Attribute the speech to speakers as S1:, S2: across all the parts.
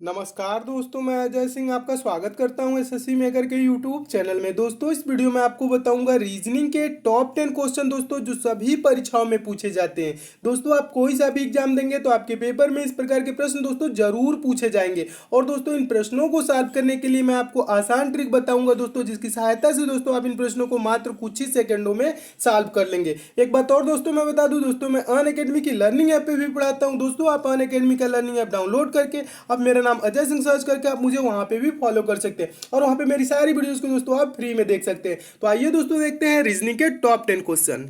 S1: नमस्कार दोस्तों, मैं अजय सिंह आपका स्वागत करता हूं एसएससी मेकर के यूट्यूब चैनल में। दोस्तों, इस वीडियो में आपको बताऊंगा रीजनिंग के टॉप 10 क्वेश्चन दोस्तों, जो सभी परीक्षाओं में पूछे जाते हैं। दोस्तों, आप कोई सा भी एग्जाम देंगे तो आपके पेपर में इस प्रकार के प्रश्न दोस्तों जरूर पूछे जाएंगे। और दोस्तों, इन प्रश्नों को सॉल्व करने के लिए मैं आपको आसान ट्रिक बताऊंगा दोस्तों, जिसकी सहायता से दोस्तों आप इन प्रश्नों को मात्र कुछ ही सेकंडों में सॉल्व कर लेंगे। एक बात और दोस्तों मैं बता दूं दोस्तों, मैं अनअकैडमी की लर्निंग ऐप पे भी पढ़ाता हूं दोस्तों। आप अनअकैडमी का लर्निंग ऐप डाउनलोड करके आप मेरा नाम अजय सिंह सर्च करके आप मुझे वहां पे भी फॉलो कर सकते हैं, और वहां पे मेरी सारी वीडियोस को दोस्तों आप फ्री में देख सकते हैं। तो आइए दोस्तों देखते हैं रीजनिंग के टॉप 10 क्वेश्चन।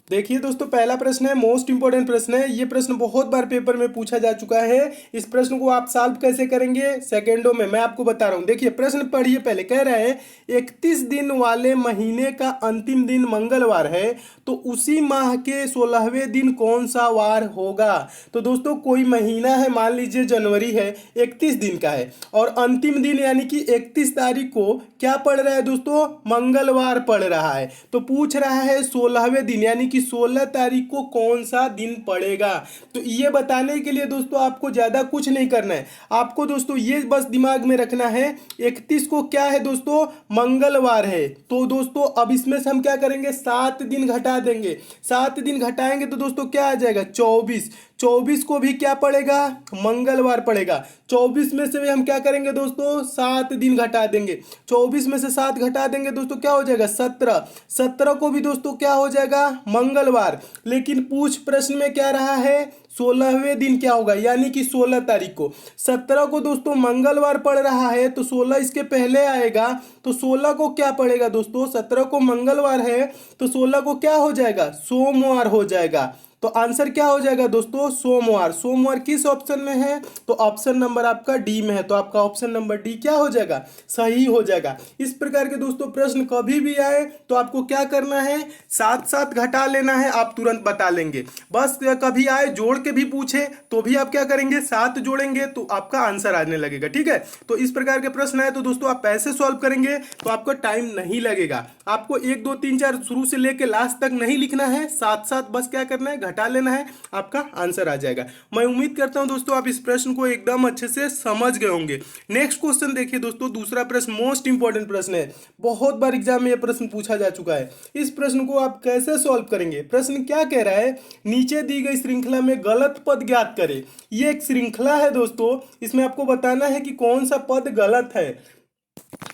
S1: देखिए दोस्तों, पहला प्रश्न है, मोस्ट इंपॉर्टेंट प्रश्न है। ये प्रश्न बहुत बार पेपर में पूछा जा चुका है। इस प्रश्न को आप सॉल्व कैसे करेंगे सेकंडों में मैं आपको बता रहा हूं। देखिए प्रश्न पढ़िए, पहले कह रहा है 31 दिन वाले महीने का अंतिम दिन मंगलवार है, तो उसी माह के 16वें दिन कौन सा वार होगा। तो दोस्तों, कोई महीना है, मान लीजिए जनवरी है, 31 दिन का है, और अंतिम दिन यानी कि 31 तारीख को क्या पड़ रहा है दोस्तों, मंगलवार पड़ रहा है। तो पूछ रहा है 16वें दिन यानी कि 16 तारीख को कौन सा दिन पड़ेगा। तो ये बताने के लिए दोस्तों आपको ज्यादा कुछ नहीं करना है। आपको दोस्तों ये बस दिमाग में रखना है 31 को क्या है दोस्तों, मंगलवार है। तो दोस्तों अब इसमें से हम क्या करेंगे, 7 दिन घटा देंगे। 7 दिन घटाएंगे तो दोस्तों क्या आ जाएगा, 24। 24 को भी क्या पड़ेगा, मंगलवार पड़ेगा। 24 में से भी हम क्या करेंगे दोस्तों, 7 दिन घटा देंगे। 24 में से 7 घटा देंगे दोस्तों क्या हो जाएगा, 17। 17 को भी दोस्तों क्या हो जाएगा, मंगलवार। लेकिन पूछ प्रश्न में क्या रहा है, 16वें दिन क्या होगा, यानी कि 16 तारीख को। 17 को दोस्तों मंगलवार पड़ रहा है, तो 16 इसके पहले आएगा। तो 16 को क्या पड़ेगा दोस्तों, 17 को मंगलवार है तो 16 को क्या हो जाएगा, सोमवार हो जाएगा। तो आंसर क्या हो जाएगा दोस्तों, सोमवार। सोमवार किस ऑप्शन में है, तो ऑप्शन नंबर आपका डी में है। तो आपका ऑप्शन नंबर डी क्या हो जाएगा, सही हो जाएगा। इस प्रकार के दोस्तों प्रश्न कभी भी आए तो आपको क्या करना है, साथ साथ घटा लेना है, आप तुरंत बता लेंगे। बस कभी आए जोड़ के भी पूछे तो भी आप क्या करेंगे, साथ जोड़ेंगे तो आपका आंसर आने लगेगा। ठीक है, तो इस प्रकार के प्रश्न आए तो दोस्तों आप ऐसे सॉल्व करेंगे तो आपको टाइम नहीं लगेगा। आपको 1 2 3 4 शुरू से लेके लास्ट तक नहीं लिखना है, साथ साथ बस क्या करना है, घटा लेना है, आपका आंसर आ जाएगा। मैं उम्मीद करता हूं दोस्तों आप इस प्रश्न को एकदम अच्छे से समझ गए होंगे। नेक्स्ट क्वेश्चन देखिए दोस्तों, दूसरा प्रश्न मोस्ट इंपॉर्टेंट प्रश्न है। बहुत बार एग्जाम में यह प्रश्न पूछा जा चुका है। इस प्रश्न को आप कैसे सॉल्व करेंगे। प्रश्न क्या कह रहा है, नीचे दी गई श्रृंखला में गलत पद ज्ञात करें। ये एक श्रृंखला है दोस्तों, इसमें आपको बताना है कि कौन सा पद गलत है।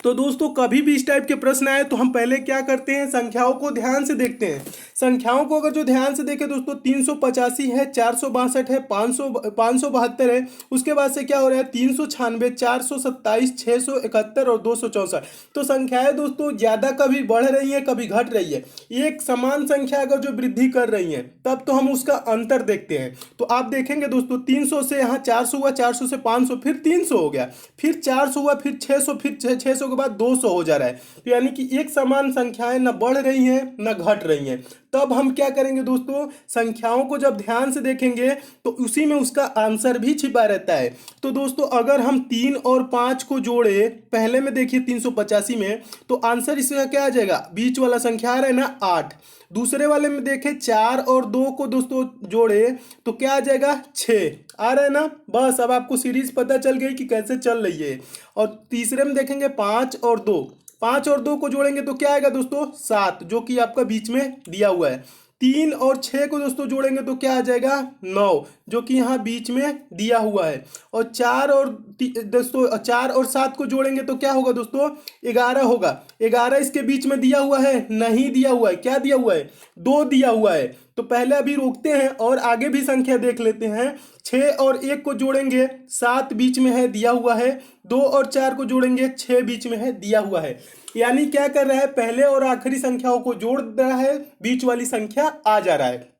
S1: तो दोस्तों कभी भी इस टाइप के प्रश्न आए तो हम पहले क्या करते हैं, संख्याओं को ध्यान से देखते हैं। संख्याओं को अगर जो ध्यान से देखें दोस्तों, 385 है, 462 है, 572 है। उसके बाद से क्या हो रहा है, 396, 427, 671 और 264। तो संख्याएं दोस्तों ज्यादा कभी बढ़ रही है कभी घट रही है। एक समान संख्या अगर जो वृद्धि कर रही है तब तो हम उसका अंतर देखते हैं। तो आप देखेंगे दोस्तों 300 से यहाँ 400 हुआ, 400 से 500, फिर 300 हो गया, फिर 400 हुआ, फिर 600, फिर 600 के बाद 200 हो जा रहा है। तो यानी कि एक समान संख्याएं न बढ़ रही हैं न घट रही हैं। तब हम क्या करेंगे दोस्तों, संख्याओं को जब ध्यान से देखेंगे तो उसी में उसका आंसर भी छिपा रहता है। तो दोस्तों अगर हम 3 और 5 को जोड़े, पहले में देखिए 385 में, तो आंसर इसका क्या आ जाएगा, बीच वाला संख्या आ रहा है ना 8। दूसरे वाले में देखें 4 और 2 को दोस्तों जोड़े तो क्या आ जाएगा, 6 आ रहा है ना। बस अब आपको सीरीज पता चल गई कि कैसे चल रही है। और तीसरे में देखेंगे 5 और 2, 5 और 2 को जोड़ेंगे तो क्या आएगा दोस्तों, 7, जो कि आपका बीच में दिया हुआ है। 3 और 6 को दोस्तों जोड़ेंगे तो क्या आ जाएगा, 9, जो कि यहाँ बीच में दिया हुआ है। और 4 और दोस्तों 4 और 7 को जोड़ेंगे तो क्या होगा दोस्तों, 11 होगा। 11 इसके बीच में दिया हुआ है, नहीं दिया हुआ है, क्या दिया हुआ है, 2 दिया हुआ है। तो पहले अभी रोकते हैं और आगे भी संख्या देख लेते हैं। 6 और 1 को जोड़ेंगे, 7 बीच में है, दिया हुआ है। 2 और 4 को जोड़ेंगे, 6 बीच में है, दिया हुआ है। यानी क्या कर रहा है, पहले और आखिरी संख्याओं को जोड़ रहा है, बीच वाली संख्या आ जा रहा है।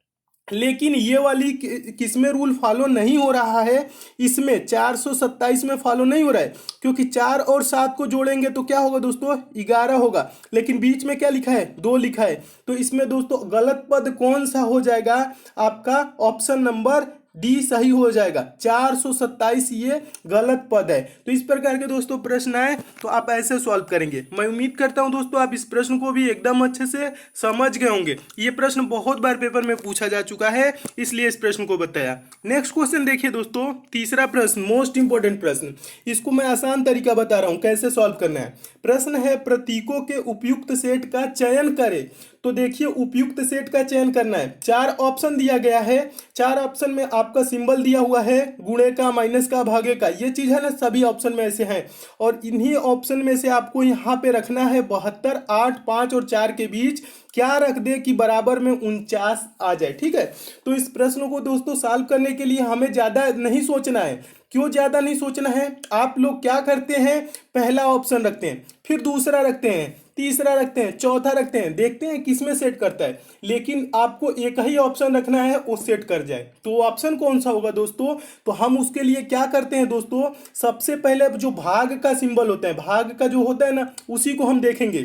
S1: लेकिन ये वाली किसमें रूल फॉलो नहीं हो रहा है, इसमें 427 में फॉलो नहीं हो रहा है, क्योंकि 4 और 7 को जोड़ेंगे तो क्या होगा दोस्तों, 11 होगा। लेकिन बीच में क्या लिखा है, 2 लिखा है। तो इसमें दोस्तों गलत पद कौन सा हो जाएगा, आपका ऑप्शन नंबर डी सही हो जाएगा। 427 ये गलत पद है। तो इस प्रकार के दोस्तों प्रश्न आए तो आप ऐसे सॉल्व करेंगे। मैं उम्मीद करता हूं दोस्तों आप इस प्रश्न को भी एकदम अच्छे से समझ गए होंगे। ये प्रश्न बहुत बार पेपर में पूछा जा चुका है, इसलिए इस प्रश्न को बताया। नेक्स्ट क्वेश्चन देखिए दोस्तों, तीसरा प्रश्न मोस्ट इंपॉर्टेंट प्रश्न। इसको मैं आसान तरीका बता रहा हूं कैसे सॉल्व करना है। प्रश्न है प्रतीकों के उपयुक्त सेट का चयन करें। तो देखिए उपयुक्त सेट का चयन करना है। 4 ऑप्शन दिया गया है, 4 ऑप्शन में आपका सिंबल दिया हुआ है गुणे का, माइनस का, भागे का, ये चीज है ना, सभी ऑप्शन में ऐसे हैं। और इन्हीं ऑप्शन में से आपको यहाँ पे रखना है 72, 8, 5 और 4 के बीच क्या रख दे कि बराबर में 49 आ जाए। ठीक है, तो इस प्रश्न को दोस्तों सॉल्व करने के लिए हमें ज्यादा नहीं सोचना है। क्यों ज्यादा नहीं सोचना है? आप लोग क्या करते हैं, पहला ऑप्शन रखते हैं, फिर दूसरा रखते हैं, तीसरा रखते हैं, चौथा रखते हैं, देखते हैं किसमें सेट करता है। लेकिन आपको एक ही ऑप्शन रखना है वो सेट कर जाए। तो ऑप्शन कौन सा होगा दोस्तों? तो हम उसके लिए क्या करते हैं दोस्तों, सबसे पहले जो भाग का सिंबल होता है, भाग का जो होता है ना, उसी को हम देखेंगे।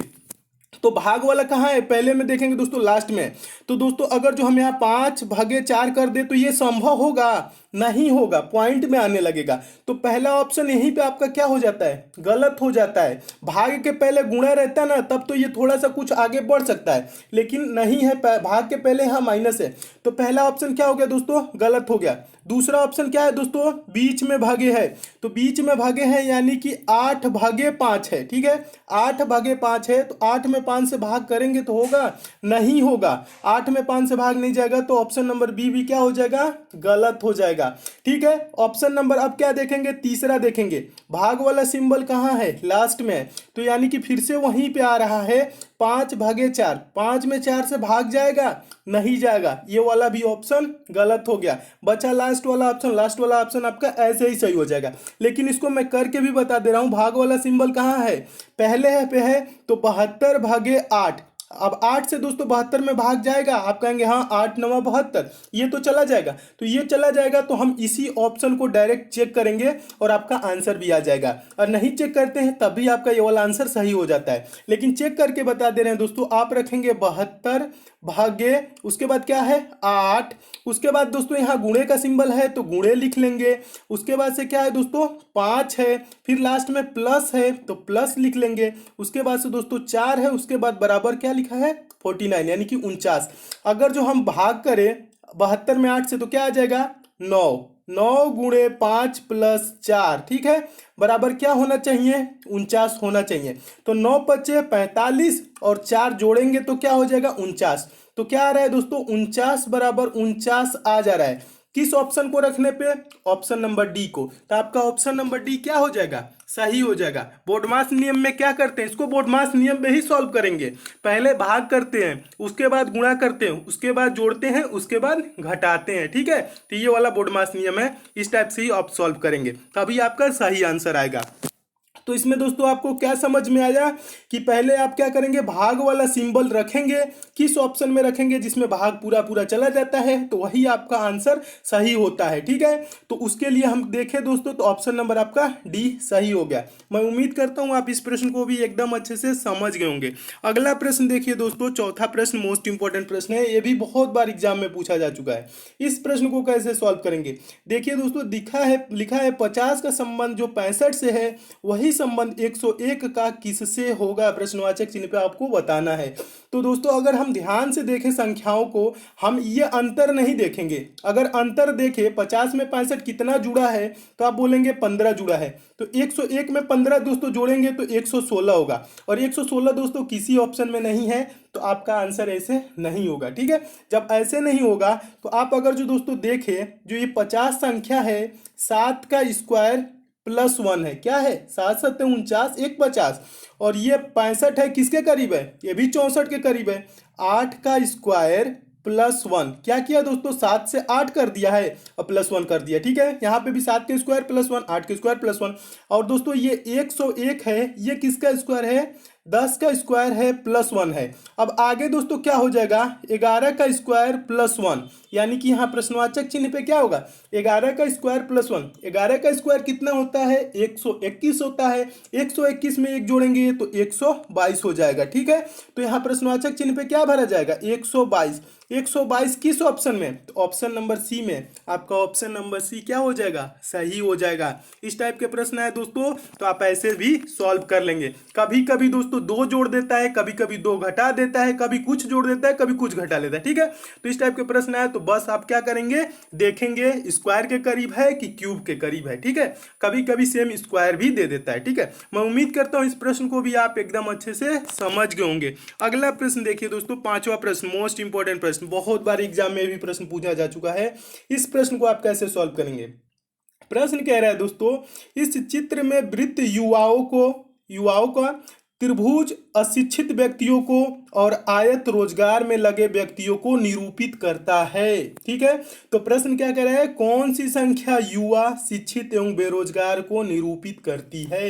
S1: तो भाग वाला कहाँ है, पहले में देखेंगे दोस्तों, लास्ट में। तो दोस्तों अगर जो हम यहाँ 5/4 कर दे तो ये संभव होगा? नहीं होगा, पॉइंट में आने लगेगा। तो पहला ऑप्शन यहीं पे आपका क्या हो जाता है, गलत हो जाता है। भाग के पहले गुणा रहता है ना, तब तो ये थोड़ा सा कुछ आगे बढ़ सकता है, लेकिन नहीं है, भाग के पहले यहाँ माइनस है। तो पहला ऑप्शन क्या हो गया दोस्तों, गलत हो गया। दूसरा ऑप्शन क्या है दोस्तों, बीच में भागे है। तो बीच में भागे है यानी कि 8/5 है। ठीक है, 8/5 है, तो 8 में 5 से भाग करेंगे तो होगा? नहीं होगा, 8 में 5 से भाग नहीं जाएगा। तो ऑप्शन नंबर बी भी क्या हो जाएगा, गलत हो जाएगा। ठीक है, ऑप्शन नंबर अब क्या देखेंगे, तीसरा देखेंगे। भाग वाला सिंबल कहाँ है, लास्ट में है। तो यानी कि फिर से वहीं पे आ रहा है 5/4। 5 में 4 से भाग जाएगा? नहीं जाएगा, ये वाला भी ऑप्शन गलत हो गया। बचा लास्ट वाला ऑप्शन, लास्ट वाला ऑप्शन आपका ऐसे ही सही हो जाएगा। लेकिन इसको मैं करके भी बता दे रहा हूं, भाग वाला सिंबल कहाँ है, पहले है पे है। तो 72/8। अब 8 से दोस्तों 72 में भाग जाएगा? आप कहेंगे हाँ, 8×9 72, ये तो चला जाएगा। तो ये चला जाएगा तो हम इसी ऑप्शन को डायरेक्ट चेक करेंगे और आपका आंसर भी आ जाएगा। और नहीं चेक करते हैं तब भी आपका ये वाला आंसर सही हो जाता है। लेकिन चेक करके बता दे रहे हैं दोस्तों, आप रखेंगे 72 भागे, उसके बाद क्या है 8, उसके बाद दोस्तों यहाँ गुणे का सिंबल है तो गुणे लिख लेंगे। उसके बाद से क्या है दोस्तों 5 है, फिर लास्ट में प्लस है तो प्लस लिख लेंगे। उसके बाद से दोस्तों 4 है, उसके बाद बराबर क्या लिखा है 49 यानी कि 49। अगर जो हम भाग करें 72 में 8 से तो क्या आ जाएगा 9। 9 गुणे 5 प्लस 4, ठीक है, बराबर क्या होना चाहिए 49 होना चाहिए। तो 9 बचे 45 और 4 जोड़ेंगे तो क्या हो जाएगा 49। तो क्या आ रहा है दोस्तों 49 बराबर 49 आ जा रहा है। किस ऑप्शन को रखने पे, ऑप्शन नंबर डी को। तो आपका ऑप्शन नंबर डी क्या हो जाएगा, सही हो जाएगा। बोडमास नियम में क्या करते हैं, इसको बोडमास नियम में ही सॉल्व करेंगे। पहले भाग करते हैं, उसके बाद गुणा करते हैं, उसके बाद जोड़ते हैं, उसके बाद घटाते हैं। ठीक है, तो ये वाला बोडमास नियम है, इस टाइप से ही आप सॉल्व करेंगे तभी आपका सही आंसर आएगा। तो इसमें दोस्तों आपको क्या समझ में आया कि पहले आप क्या करेंगे, भाग वाला सिंबल रखेंगे, किस ऑप्शन में रखेंगे जिसमें भाग पूरा पूरा चला जाता है, तो वही आपका आंसर सही होता है। ठीक है, तो उसके लिए हम देखें दोस्तों तो ऑप्शन नंबर आपका डी सही हो गया। मैं उम्मीद करता हूं आप इस प्रश्न को भी एकदम अच्छे से समझ गए होंगे। अगला प्रश्न देखिए दोस्तों, चौथा प्रश्न मोस्ट इंपॉर्टेंट प्रश्न है, ये भी बहुत बार एग्जाम में पूछा जा चुका है। इस प्रश्न को कैसे सॉल्व करेंगे, देखिए दोस्तों, लिखा है 50 का संबंध जो 65 से है वही संबंध 101 का किससे होगा, प्रश्नवाचक चिन्ह पे आपको बताना है। तो दोस्तों अगर हम ध्यान से देखें संख्याओं को, हम ये अंतर नहीं देखेंगे। अगर अंतर देखें 50 में 65 कितना जुड़ा है तो आप बोलेंगे 15 जुड़ा है। तो 101 में 15 दोस्तों जोड़ेंगे तो 116 होगा, और 116 दोस्तों किसी ऑप्शन में नहीं है, तो आपका आंसर ऐसे नहीं होगा। ठीक है, जब ऐसे नहीं होगा तो आप अगर जो दोस्तों देखें, जो ये 50 संख्या है 7 का स्क्वायर प्लस 1 है, क्या है 7 7 49 1 50, और ये 65 है किसके करीब है, ये भी 64 के करीब है। 8 का स्क्वायर प्लस 1, क्या किया दोस्तों 7 से 8 कर दिया है और प्लस 1 कर दिया। ठीक है, यहाँ पे भी 7 के स्क्वायर प्लस 1, 8 के स्क्वायर प्लस 1, और दोस्तों ये 101 है, ये किसका स्क्वायर है 10 का स्क्वायर है प्लस 1 है। अब आगे दोस्तों क्या हो जाएगा 11 का स्क्वायर प्लस 1, यानी कि यहाँ प्रश्नवाचक चिन्ह पे क्या होगा 11 का स्क्वायर प्लस 1। 11 का स्क्वायर कितना होता है 121 होता है, 121 में 1 जोड़ेंगे तो 122 हो जाएगा। ठीक है, तो यहाँ प्रश्नवाचक चिन्ह पे क्या भरा जाएगा 122। 122 किस ऑप्शन में? तो ऑप्शन नंबर सी में। आपका ऑप्शन नंबर सी क्या हो जाएगा? सही हो जाएगा। इस टाइप के प्रश्न है दोस्तों, तो आप ऐसे भी सॉल्व कर लेंगे। कभी कभी दोस्तों दो जोड़ देता है, कभी कभी दो घटा देता है, कभी कुछ जोड़ देता है, कभी कुछ घटा लेता है। ठीक है, तो इस टाइप के प्रश्न है तो बस आप क्या करेंगे, देखेंगे स्क्वायर के करीब है कि क्यूब के करीब है। ठीक है, कभी कभी सेम स्क्वायर भी दे देता है। ठीक है, मैं उम्मीद करता हूं इस प्रश्न को भी आप एकदम अच्छे से समझ गए होंगे। अगला प्रश्न देखिए दोस्तों, पांचवा प्रश्न, मोस्ट इंपॉर्टेंट प्रश्न, बहुत बार एग्जाम में भी प्रश्न पूछा जा चुका है। इस प्रश्न को आप कैसे सॉल्व करेंगे? प्रश्न कह रहा है दोस्तों, इस चित्र में वृत्त युवाओं का, त्रिभुज अशिक्षित व्यक्तियों को और आयत रोजगार में लगे व्यक्तियों को निरूपित करता है। ठीक है, तो प्रश्न क्या कह रहा है, कौन सी संख्या युवा, शिक्षित एवं बेरोजगार को निरूपित करती है?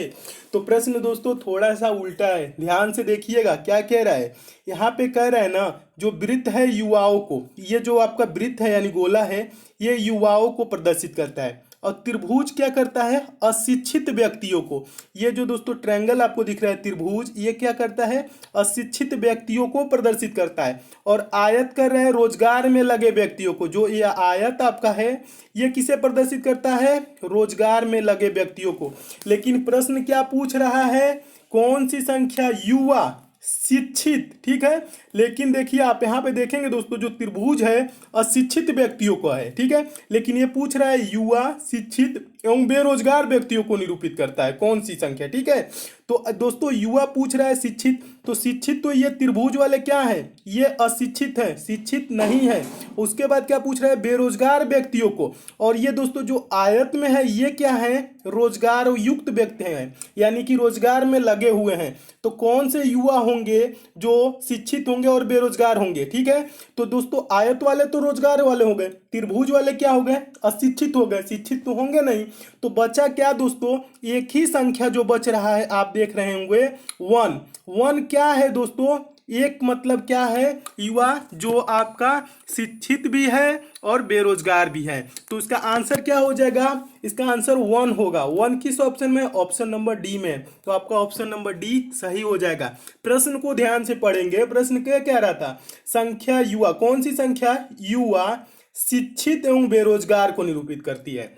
S1: तो प्रश्न दोस्तों थोड़ा सा उल्टा है, ध्यान से देखिएगा क्या कह रहा है। यहाँ पे कह रहा है ना, जो वृत्त है युवाओं को, ये जो आपका वृत्त है यानी गोला है, ये युवाओं को प्रदर्शित करता है। और त्रिभुज क्या करता है? अशिक्षित व्यक्तियों को। ये जो दोस्तों ट्रायंगल आपको दिख रहा है त्रिभुज, ये क्या करता है? अशिक्षित व्यक्तियों को प्रदर्शित करता है। और आयत कर रहे हैं रोजगार में लगे व्यक्तियों को। जो ये आयत आपका है, ये किसे प्रदर्शित करता है? रोजगार में लगे व्यक्तियों को। लेकिन प्रश्न क्या पूछ रहा है? कौन सी संख्या युवा, शिक्षित। ठीक है, लेकिन देखिए आप यहाँ पे देखेंगे दोस्तों, जो त्रिभुज है अशिक्षित व्यक्तियों का है। ठीक है, लेकिन ये पूछ रहा है युवा, शिक्षित एवं बेरोजगार व्यक्तियों को निरूपित करता है, कौन सी संख्या? ठीक है, तो दोस्तों युवा पूछ रहा है शिक्षित, तो शिक्षित तो ये त्रिभुज वाले क्या है? ये अशिक्षित है, शिक्षित नहीं है। उसके बाद क्या पूछ रहा है? बेरोजगार व्यक्तियों को। और ये दोस्तों जो आयत में है, ये क्या है? रोजगार युक्त व्यक्ति हैं, यानी कि रोजगार में लगे हुए हैं। तो कौन से युवा होंगे जो शिक्षित होंगे और बेरोजगार होंगे? ठीक है, तो दोस्तों आयत वाले तो रोजगार वाले हो गए, त्रिभुज वाले क्या हो गए? अशिक्षित हो गए, शिक्षित तो होंगे नहीं। तो बचा क्या दोस्तों? एक ही संख्या जो बच रहा है, आप देख रहे होंगे 1। 1 क्या है दोस्तों? एक मतलब क्या है? युवा जो आपका शिक्षित भी है और बेरोजगार भी है। तो इसका आंसर क्या हो जाएगा? इसका आंसर 1 होगा। 1 किस ऑप्शन में? ऑप्शन नंबर डी में। तो आपका ऑप्शन नंबर डी सही हो जाएगा। प्रश्न को ध्यान से पढ़ेंगे। प्रश्न क्या कह रहा था? संख्या युवा, कौन सी संख्या? युवा शिक्षित एवं बेरोजगार को निरूपित करती है।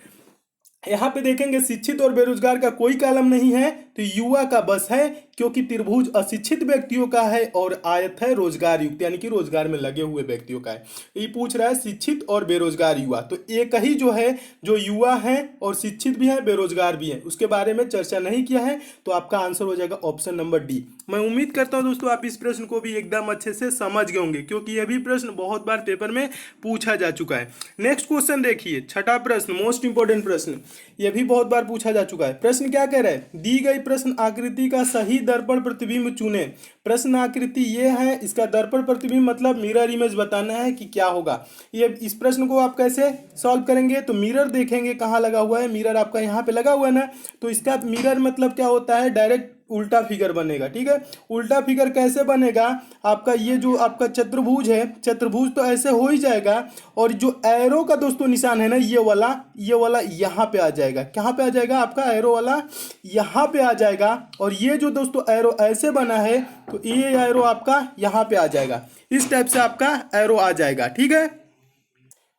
S1: यहाँ पे देखेंगे शिक्षित और बेरोजगार का कोई कॉलम नहीं है, तो युवा का बस है, क्योंकि त्रिभुज अशिक्षित व्यक्तियों का है और आयत है रोजगार युक्त, यानी कि रोजगार में लगे हुए व्यक्तियों का है। ये पूछ रहा है शिक्षित और बेरोजगार युवा, तो एक ही जो है, जो युवा है और शिक्षित भी है बेरोजगार भी है, उसके बारे में चर्चा नहीं किया है। तो आपका आंसर हो जाएगा ऑप्शन नंबर डी। मैं उम्मीद करता हूं दोस्तों आप इस प्रश्न को भी एकदम अच्छे से समझ गए होंगे, क्योंकि यह भी प्रश्न बहुत बार पेपर में पूछा जा चुका है। नेक्स्ट क्वेश्चन देखिए, छठा प्रश्न, मोस्ट इंपोर्टेंट प्रश्न, यह भी बहुत बार पूछा जा चुका है। प्रश्न क्या कह रहा है? दी गई प्रश्न आकृति का सही दर्पण प्रतिबिंब चुने। प्रश्न आकृति ये है, इसका दर्पण प्रतिबिंब मतलब मिरर इमेज बताना है कि क्या होगा। ये इस प्रश्न को आप कैसे सॉल्व करेंगे? तो मिरर देखेंगे कहाँ लगा हुआ है, मिरर आपका यहाँ पे लगा हुआ है ना, तो इसका मिरर मतलब क्या होता है? डायरेक्ट उल्टा फिगर बनेगा। ठीक है, उल्टा फिगर कैसे बनेगा? आपका ये जो आपका चतुर्भुज है, चतुर्भुज तो ऐसे हो ही जाएगा, और जो एरो का दोस्तों निशान है ना, ये वाला यहाँ पे आ जाएगा। कहाँ पे आ जाएगा? आपका एरो वाला यहाँ पे आ जाएगा। और ये जो दोस्तों एरो ऐसे बना है, तो ये एरो आपका यहाँ पे आ जाएगा। इस टाइप से आपका एरो आ जाएगा। ठीक है,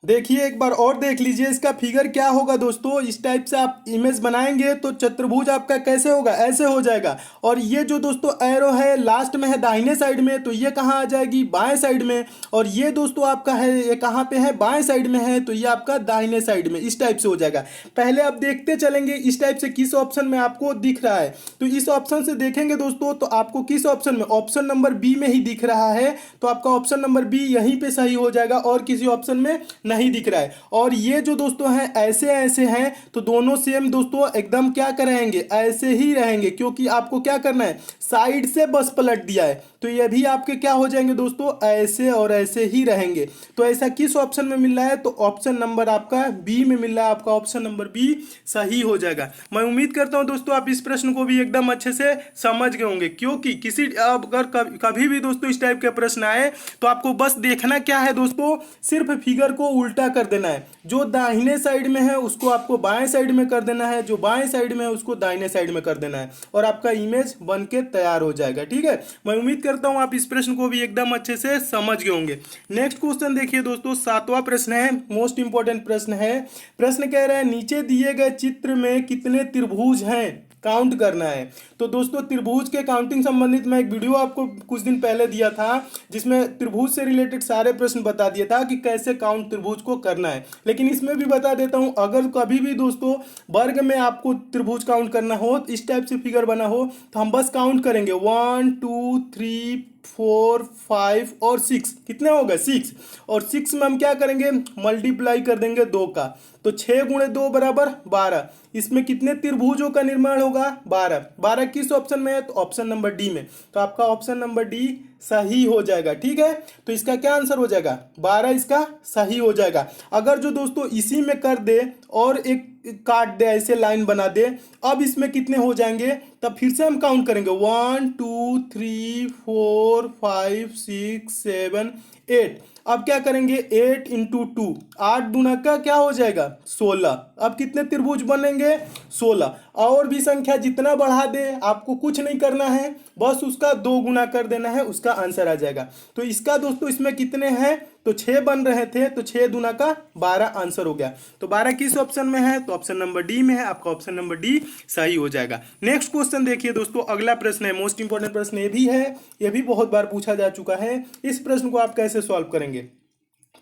S1: देखिए एक बार और देख लीजिए इसका फिगर क्या होगा दोस्तों। इस टाइप से आप इमेज बनाएंगे तो चतुर्भुज आपका कैसे होगा? ऐसे हो जाएगा। और ये जो दोस्तों एरो है लास्ट में है दाहिने साइड में, तो ये कहाँ आ जाएगी? बाएं साइड में। और ये दोस्तों आपका है, ये कहाँ पे है? बाएं साइड में है, तो ये आपका दाहिने साइड में। इस टाइप से हो जाएगा। पहले आप देखते चलेंगे इस टाइप से किस ऑप्शन में आपको दिख रहा है। तो इस ऑप्शन से देखेंगे दोस्तों, तो आपको किस ऑप्शन में? ऑप्शन नंबर बी में ही दिख रहा है, तो आपका ऑप्शन नंबर बी यहीं पे सही हो जाएगा, और किसी ऑप्शन में नहीं दिख रहा है। और ये जो दोस्तों हैं ऐसे ऐसे हैं, तो दोनों सेम दोस्तों एकदम क्या करेंगे? ऐसे ही रहेंगे, क्योंकि आपको क्या करना है? साइड से बस पलट दिया है, तो ये भी आपके क्या हो जाएंगे दोस्तों? ऐसे और ऐसे ही रहेंगे। तो ऐसा किस ऑप्शन में मिल रहा है? तो ऑप्शन नंबर आपका बी में मिल रहा है। आपका ऑप्शन नंबर बी सही हो जाएगा। मैं उम्मीद करता हूं दोस्तों आप इस प्रश्न को भी एकदम अच्छे से समझ गए होंगे, क्योंकि किसी अगर कभी भी दोस्तों इस टाइप के प्रश्न आए, तो आपको बस देखना क्या है दोस्तों? सिर्फ फिगर को उल्टा कर देना है। जो दाहिने साइड में है उसको आपको बाएं साइड में कर देना है, जो बाएं साइड में है उसको दाहिने साइड में कर देना है, और आपका इमेज बन के तैयार हो जाएगा। ठीक है, मैं उम्मीद करता हूं आप इस प्रश्न को भी एकदम अच्छे से समझ गए होंगे। नेक्स्ट क्वेश्चन देखिए दोस्तों, 7वां प्रश्न है, मोस्ट इंपॉर्टेंट प्रश्न है। प्रश्न कह रहा है नीचे दिए गए चित्र में कितने त्रिभुज हैं, काउंट करना है। तो दोस्तों त्रिभुज के काउंटिंग संबंधित मैं एक वीडियो आपको कुछ दिन पहले दिया था, जिसमें त्रिभुज से रिलेटेड सारे प्रश्न बता दिया था कि कैसे काउंट त्रिभुज को करना है। लेकिन इसमें भी बता देता हूं, अगर कभी भी दोस्तों वर्ग में आपको त्रिभुज काउंट करना हो, इस टाइप से फिगर बना हो, तो हम बस काउंट करेंगे 1 2 3 4 5 और 6। कितने हो गए? 6। और 6 में हम क्या करेंगे? मल्टीप्लाई कर देंगे 2 का, तो 6 गुणे 2 बराबर 12। इसमें कितने त्रिभुजों का निर्माण होगा? 12। 12 किस ऑप्शन में है? तो ऑप्शन नंबर डी में। तो आपका ऑप्शन नंबर डी सही हो जाएगा। ठीक है, तो इसका क्या आंसर हो जाएगा? 12 इसका सही हो जाएगा। अगर जो दोस्तों इसी में कर दे और एक काट दे, ऐसे लाइन बना दे, अब इसमें कितने हो जाएंगे? तब फिर से हम काउंट करेंगे 1 2 3 4 5 6 7 8। अब क्या करेंगे? 8 इंटू 2, 8 दूना का क्या हो जाएगा? 16। अब कितने त्रिभुज बनेंगे? 16। और भी संख्या जितना बढ़ा दे, आपको कुछ नहीं करना है, बस उसका 2 गुना कर देना है, उसका आंसर आ जाएगा। तो इसका दोस्तों इसमें कितने हैं? तो 6 बन रहे थे, तो 6 दूना का 12 आंसर हो गया। तो 12 किस ऑप्शन में है? तो ऑप्शन नंबर डी में है। आपका ऑप्शन नंबर डी सही हो जाएगा। नेक्स्ट क्वेश्चन देखिए दोस्तों, अगला प्रश्न है, मोस्ट इंपॉर्टेंट प्रश्न ये भी है, ये भी बहुत बार पूछा जा चुका है। इस प्रश्न को आप कैसे सॉल्व करेंगे?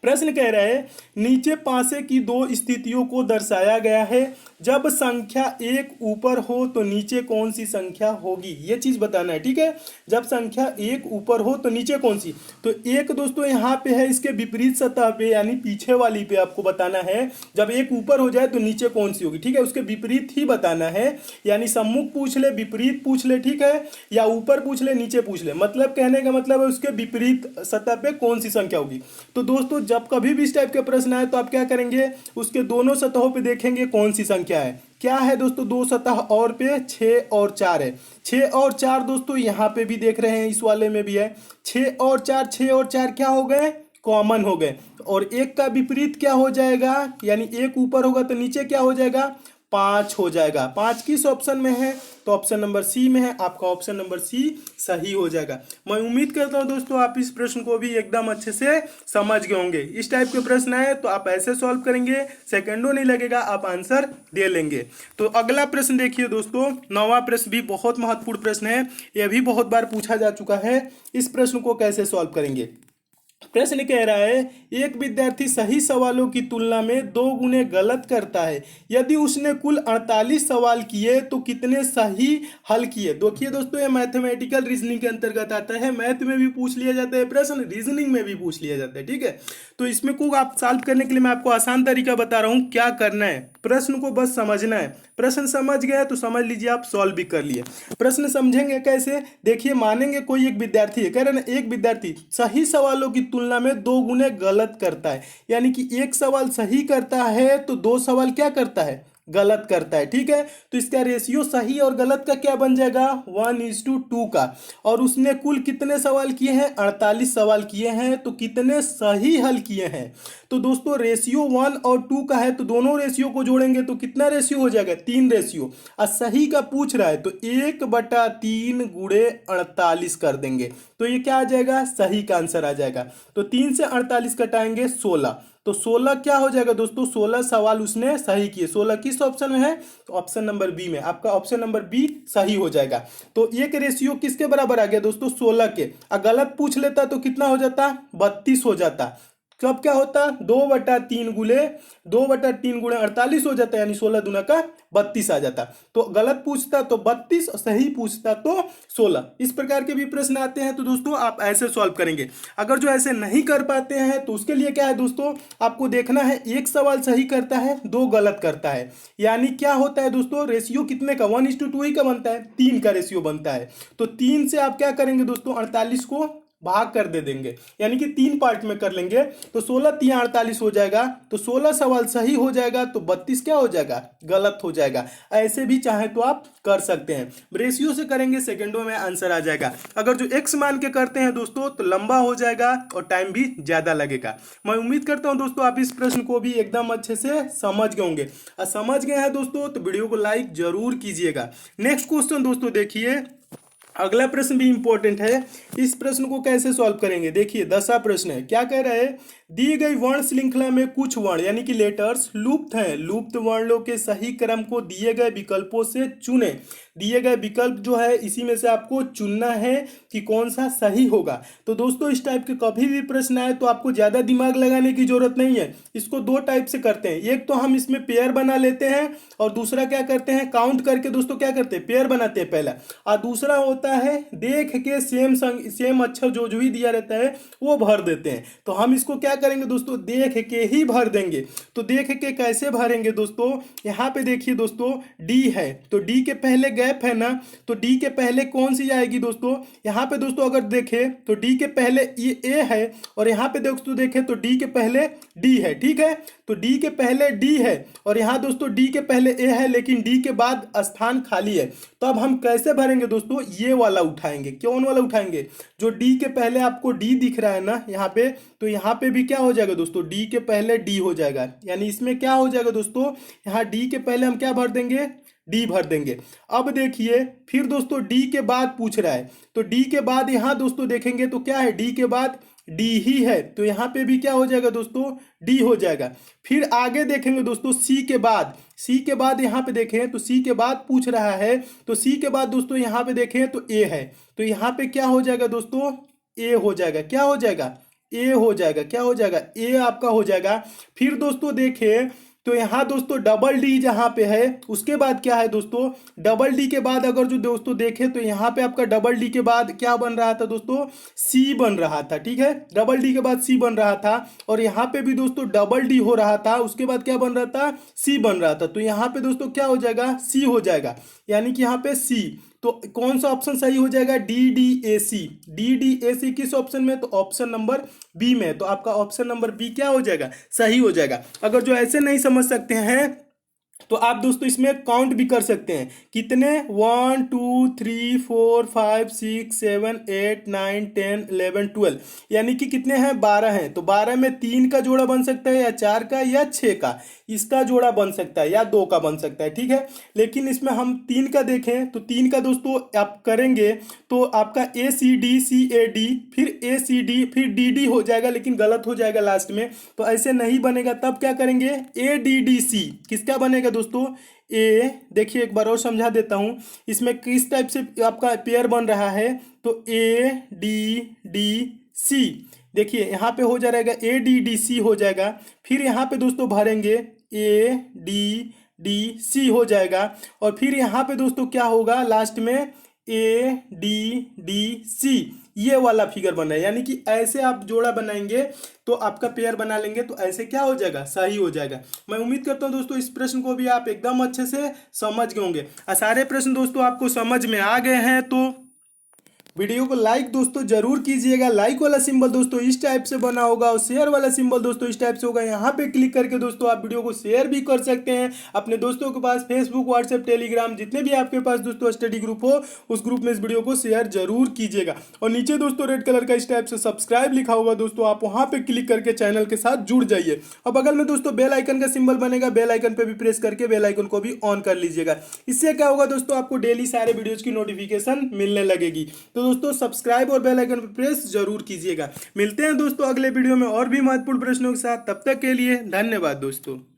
S1: प्रश्न कह रहा है नीचे पासे की 2 स्थितियों को दर्शाया गया है, जब संख्या 1 ऊपर हो तो नीचे कौन सी संख्या होगी, ये चीज बताना है। ठीक है, जब संख्या 1 ऊपर हो तो नीचे कौन सी? तो एक दोस्तों यहाँ पे है, इसके विपरीत सतह पे यानी पीछे वाली पे आपको बताना है, जब 1 ऊपर हो जाए तो नीचे कौन सी होगी। ठीक है, उसके विपरीत ही बताना है, यानी सम्मुख पूछ ले, विपरीत पूछ ले, ठीक है, या ऊपर पूछ ले, नीचे पूछ ले, मतलब कहने का मतलब है उसके विपरीत सतह पे कौन सी संख्या होगी। तो दोस्तों जब कभी भी इस टाइप के प्रश्न आए तो आप क्या करेंगे? उसके दोनों सतहों पे देखेंगे कौन सी संख्या है। क्या है दोस्तों? 2 सतह और पे 6 और 4 है। 6 और 4 दोस्तों यहाँ पे भी देख रहे हैं, इस वाले में भी है 6 और 4। 6 और 4 क्या हो गए? कॉमन हो गए। और एक का विपरीत क्या हो जाएगा? यानी 1 ऊपर होगा तो नीचे क्या हो जाएगा? 5 हो जाएगा। 5 किस ऑप्शन में है? तो ऑप्शन नंबर सी में है। आपका ऑप्शन नंबर सी सही हो जाएगा। मैं उम्मीद करता हूं दोस्तों आप इस प्रश्न को भी एकदम अच्छे से समझ गए होंगे। इस टाइप के प्रश्न आए तो आप ऐसे सॉल्व करेंगे, सेकंडों नहीं लगेगा, आप आंसर दे लेंगे। तो अगला प्रश्न देखिए दोस्तों, 9वां प्रश्न भी बहुत महत्वपूर्ण प्रश्न है, यह भी बहुत बार पूछा जा चुका है। इस प्रश्न को कैसे सॉल्व करेंगे? प्रश्न कह रहा है एक विद्यार्थी सही सवालों की तुलना में 2 गुने गलत करता है, यदि उसने कुल 48 सवाल किए तो कितने सही हल किए। देखिए दोस्तों ये मैथमेटिकल रीजनिंग के अंतर्गत आता है, मैथ में भी पूछ लिया जाता है प्रश्न, रीजनिंग में भी पूछ लिया जाता है। ठीक है, तो इसमें को आप सॉल्व करने के लिए मैं आपको आसान तरीका बता रहा हूँ। क्या करना है? प्रश्न को बस समझना है, प्रश्न समझ गए तो समझ लीजिए आप सॉल्व भी कर लिए। प्रश्न समझेंगे कैसे? देखिए मानेंगे कोई एक विद्यार्थी है, कह रहे ना एक विद्यार्थी सही सवालों की तुलना में 2 गुने गलत करता है, यानी कि एक सवाल सही करता है तो 2 सवाल क्या करता है? गलत करता है। ठीक है, तो इसका रेशियो सही और गलत का क्या बन जाएगा? 1:2 का। और उसने कुल कितने सवाल किए हैं? 48 सवाल किए हैं, तो कितने सही हल किए हैं? तो दोस्तों रेशियो 1 और 2 का है, तो दोनों रेशियो को जोड़ेंगे तो कितना रेशियो हो जाएगा? 3 रेशियो। और सही का पूछ रहा है तो 1/3 गुणे 48 कर देंगे, तो ये क्या आ जाएगा? सही का आंसर आ जाएगा। तो 3 से 48 कटाएंगे 16, तो 16 क्या हो जाएगा दोस्तों? 16 सवाल उसने सही किए। 16 किस ऑप्शन में है? तो ऑप्शन नंबर बी में। आपका ऑप्शन नंबर बी सही हो जाएगा। तो एक रेशियो किसके बराबर आ गया दोस्तों? 16 के। अगर गलत पूछ लेता तो कितना हो जाता? 32 हो जाता। कब क्या होता? 2/3 गुणे 48 हो जाता, यानी 16 दूना का 32 आ जाता। तो गलत पूछता तो 32, सही पूछता तो 16। इस प्रकार के भी प्रश्न आते हैं, तो दोस्तों आप ऐसे सॉल्व करेंगे। अगर जो ऐसे नहीं कर पाते हैं तो उसके लिए क्या है दोस्तों, आपको देखना है एक सवाल सही करता है, 2 गलत करता है, यानी क्या होता है दोस्तों? रेशियो कितने का? 1:2 ही का बनता है, 3 का रेशियो बनता है। तो 3 से आप क्या करेंगे दोस्तों? 48 को भाग कर दे देंगे, यानी कि 3 पार्ट में कर लेंगे। तो 16 3 48 हो जाएगा, तो 16 सवाल सही हो जाएगा, तो 32 क्या हो जाएगा, गलत हो जाएगा। ऐसे भी चाहे तो आप कर सकते हैं। रेशियो से करेंगे, सेकंडों में आंसर आ जाएगा। अगर जो एक्स मान के करते हैं दोस्तों तो लंबा हो जाएगा और टाइम भी ज्यादा लगेगा। मैं उम्मीद करता हूं दोस्तों आप इस प्रश्न को भी एकदम अच्छे से समझ गए होंगे। और समझ गए हैं दोस्तों तो वीडियो को लाइक जरूर कीजिएगा। नेक्स्ट क्वेश्चन दोस्तों देखिए, अगला प्रश्न भी इंपॉर्टेंट है। इस प्रश्न को कैसे सॉल्व करेंगे, देखिए 10वां प्रश्न है। क्या कह रहा है, दी गई वर्ण श्रृंखला में कुछ वर्ण यानी कि लेटर्स लुप्त हैं। लुप्त वर्णों के सही क्रम को दिए गए विकल्पों से चुने। दिए गए विकल्प जो है इसी में से आपको चुनना है कि कौन सा सही होगा। तो दोस्तों इस टाइप के कभी भी प्रश्न आए तो आपको ज्यादा दिमाग लगाने की जरूरत नहीं है। इसको 2 टाइप से करते हैं, एक तो हम इसमें पेयर बना लेते हैं और दूसरा क्या करते हैं, काउंट करके दोस्तों क्या करते हैं, पेयर बनाते हैं पहला। और दूसरा होता है देख के सेम अक्षर जो भी दिया रहता है वो भर देते हैं। तो हम इसको क्या करेंगे दोस्तों, देख के ही भर देंगे। तो देख के कैसे भरेंगे दोस्तों, यहाँ पे देखिए दोस्तों डी है, तो डी के पहले गैप है ना, तो डी के पहले कौन सी आएगी दोस्तों, यहाँ पे दोस्तों अगर देखें तो डी के पहले ये ए है और यहाँ पे दोस्तों देखें तो डी के पहले डी है। ठीक है, तो डी के पहले डी है और यहाँ दोस्तों डी के पहले ए है, लेकिन डी के बाद स्थान खाली है। तो अब हम कैसे भरेंगे दोस्तों, ये वाला उठाएंगे। कौन वाला उठाएंगे, जो डी के पहले आपको डी दिख रहा है ना यहाँ पे, तो यहाँ पे भी क्या हो जाएगा दोस्तों, डी के पहले डी हो जाएगा। यानी इसमें क्या हो जाएगा दोस्तों, यहाँ डी के पहले हम क्या भर देंगे, डी भर देंगे। अब देखिए फिर दोस्तों डी के बाद पूछ रहा है, तो डी के बाद यहाँ दोस्तों देखेंगे तो क्या है, डी के बाद डी ही है, तो यहाँ पे भी क्या हो जाएगा दोस्तों, डी हो जाएगा। फिर आगे देखेंगे दोस्तों सी के बाद यहाँ पे देखें तो सी के बाद पूछ रहा है, तो सी के बाद दोस्तों यहाँ पे देखें तो ए है, तो यहाँ पे क्या हो जाएगा दोस्तों, ए हो जाएगा। क्या हो जाएगा, ए हो जाएगा। क्या हो जाएगा, ए आपका हो जाएगा। फिर दोस्तों देखें तो यहाँ दोस्तों डबल डी जहाँ पे है उसके बाद क्या है दोस्तों, डबल डी के बाद अगर जो दोस्तों देखें तो यहाँ पे आपका डबल डी के बाद क्या बन रहा था दोस्तों, सी बन रहा था। ठीक है, डबल डी के बाद सी बन रहा था और यहाँ पे भी दोस्तों डबल डी हो रहा था, उसके बाद क्या बन रहा था, सी बन रहा था। तो यहाँ पे दोस्तों क्या हो जाएगा, सी हो जाएगा, यानी कि यहाँ पे सी। तो कौन सा ऑप्शन सही हो जाएगा, D D A C. D D A C किस ऑप्शन में, तो ऑप्शन नंबर बी में। तो आपका ऑप्शन नंबर बी क्या हो जाएगा, सही हो जाएगा। अगर जो ऐसे नहीं समझ सकते हैं तो आप दोस्तों इसमें काउंट भी कर सकते हैं, कितने 1 2 3 4 5 6 7 8 9 10 11 12, यानी कि कितने हैं, 12 हैं। तो 12 में 3 का जोड़ा बन सकता है या 4 का या 6 का, इसका जोड़ा बन सकता है या 2 का बन सकता है। ठीक है, लेकिन इसमें हम 3 का देखें तो 3 का दोस्तों आप करेंगे तो आपका ए C D C A D फिर ए सी डी फिर डी डी हो जाएगा, लेकिन गलत हो जाएगा लास्ट में, तो ऐसे नहीं बनेगा। तब क्या करेंगे, ए डी डी सी। किसका बनेगा दोस्तों, ए। देखिए एक बार और समझा देता हूं, इसमें किस टाइप से आपका पेयर बन रहा है, तो ए डी डी सी। देखिए यहाँ पे हो जाएगा ए डी डी सी हो जाएगा। फिर यहाँ पे दोस्तों भरेंगे ए डी डी सी हो जाएगा और फिर यहाँ पे दोस्तों क्या होगा लास्ट में, ए डी डी सी, ये वाला फिगर बना है। यानी कि ऐसे आप जोड़ा बनाएंगे तो आपका पेयर बना लेंगे तो ऐसे क्या हो जाएगा, सही हो जाएगा। मैं उम्मीद करता हूं दोस्तों इस प्रश्न को भी आप एकदम अच्छे से समझ गए होंगे। सारे प्रश्न दोस्तों आपको समझ में आ गए हैं तो वीडियो को लाइक दोस्तों जरूर कीजिएगा। लाइक वाला सिंबल दोस्तों इस टाइप से बना होगा और शेयर वाला सिंबल दोस्तों इस टाइप से होगा। यहाँ पे क्लिक करके दोस्तों आप वीडियो को शेयर भी कर सकते हैं अपने दोस्तों के पास, फेसबुक व्हाट्सएप टेलीग्राम जितने भी आपके पास दोस्तों स्टडी ग्रुप हो उस ग्रुप में इस वीडियो को शेयर जरूर कीजिएगा। और नीचे दोस्तों रेड कलर का इस टाइप से सब्सक्राइब लिखा होगा दोस्तों, आप वहाँ पे क्लिक करके चैनल के साथ जुड़ जाइए। और बगल में दोस्तों बेल आइकन का सिंबल बनेगा, बेल आइकन पे भी प्रेस करके बेल आइकन को भी ऑन कर लीजिएगा। इससे क्या होगा दोस्तों, आपको डेली सारे वीडियोज की नोटिफिकेशन मिलने लगेगी। तो दोस्तों सब्सक्राइब और बेल आइकन पर प्रेस जरूर कीजिएगा। मिलते हैं दोस्तों अगले वीडियो में और भी महत्वपूर्ण प्रश्नों के साथ, तब तक के लिए धन्यवाद दोस्तों।